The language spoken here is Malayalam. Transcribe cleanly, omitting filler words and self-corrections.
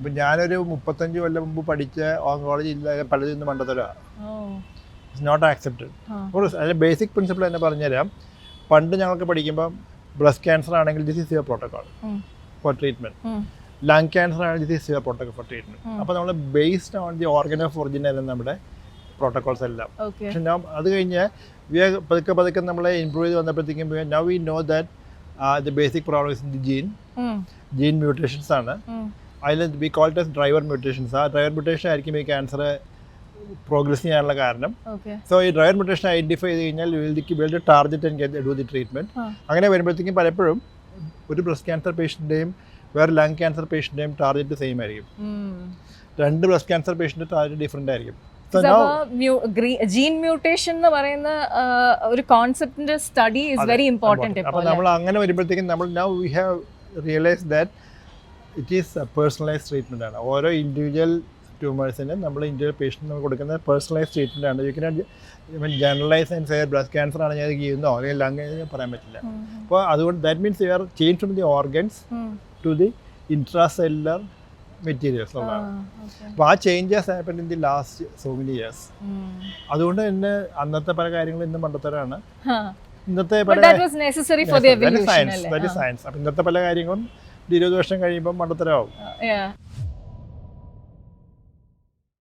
ഇപ്പം ഞാനൊരു 35 കൊല്ലം മുമ്പ് പഠിച്ച ഓങ്കോളജി ഇല്ല പലതിൽ നിന്ന് മണ്ടത്തരമാണ്. It's not accepted. അതിൻ്റെ ബേസിക് പ്രിൻസിപ്പിൾ തന്നെ പറഞ്ഞുതരാം. പണ്ട് ഞങ്ങൾക്ക് പഠിക്കുമ്പോൾ ബ്രസ്റ്റ് ക്യാൻസർ ആണെങ്കിൽ this is your protocol for treatment, lung cancer ആണെങ്കിൽ this is your protocol for treatment. അപ്പോൾ നമ്മൾ based on the organ of origin ആയിരുന്നു നമ്മുടെ പ്രോട്ടോകോൾസ് എല്ലാം. പക്ഷെ ഞാൻ അത് കഴിഞ്ഞ് പതുക്കെ നമ്മൾ ഇമ്പ്രൂവ് ചെയ്ത് വന്നപ്പോഴത്തേക്കും now we know that the basic problem is in the gene mutations ആണ്. അതിൽ we call it as driver mutations. ആ ഡ്രൈവർ മ്യൂട്ടേഷൻ ആയിരിക്കും ഈ ക്യാൻസർ പ്രോഗ്രസ് ചെയ്യാനുള്ള കാരണം. സോ ഈ ഡ്രൈവർ മ്യൂട്ടേഷൻ ഐഡൻറ്റിഫൈ ചെയ്ത് കഴിഞ്ഞാൽ will the target and do the treatment. അങ്ങനെ വരുമ്പോഴത്തേക്കും പലപ്പോഴും ഒരു ബ്രസ്റ്റ് ക്യാൻസർ പേഷ്യൻ്റെയും വേറെ ലങ് ക്യാൻസർ പേഷ്യൻ്റെയും ടാർഗറ്റ് സെയിം ആയിരിക്കും. രണ്ട് breast cancer patient target different ആയിരിക്കും. ജീൻ മ്യൂട്ടേഷൻ എന്ന് പറയുന്ന ഒരു കോൺസെപ്റ്റിന്റെ സ്റ്റഡി ഈസ് വെരി ഇമ്പോർട്ടന്റ്. അപ്പോൾ നമ്മൾ അങ്ങനെ വരുമ്പോഴത്തേക്കും നമ്മൾ now we have realise that it is personalise treatment ആണ്. ഓരോ ഇൻഡിവിജ്വൽ ട്യൂമേഴ്സിന് നമ്മൾ ഇൻഡിവിജ്വൽ പേഷ്യൻറ്റിന് കൊടുക്കുന്ന പേഴ്സണലൈസ് ട്രീറ്റ്മെൻ്റ് ആണ്. You cannot generalise and say breast cancer ആണ് ഞാൻ ചെയ്യുന്നോ അല്ലെങ്കിൽ ലങ് പറയാൻ പറ്റില്ല. അപ്പോൾ അതുകൊണ്ട് that means you are change from the organs to the intracellular materials ഉള്ളതാണ്. അപ്പോൾ ആ changes happen in the last so many years. അതുകൊണ്ട് തന്നെ അന്നത്തെ പല കാര്യങ്ങളും ഇന്നും മണ്ടത്തരമാണ്. ഇന്നത്തെ സയൻസ്. അപ്പോൾ ഇന്നത്തെ പല കാര്യങ്ങളും 20 വർഷം കഴിയുമ്പോൾ മണ്ടത്തരമാവും.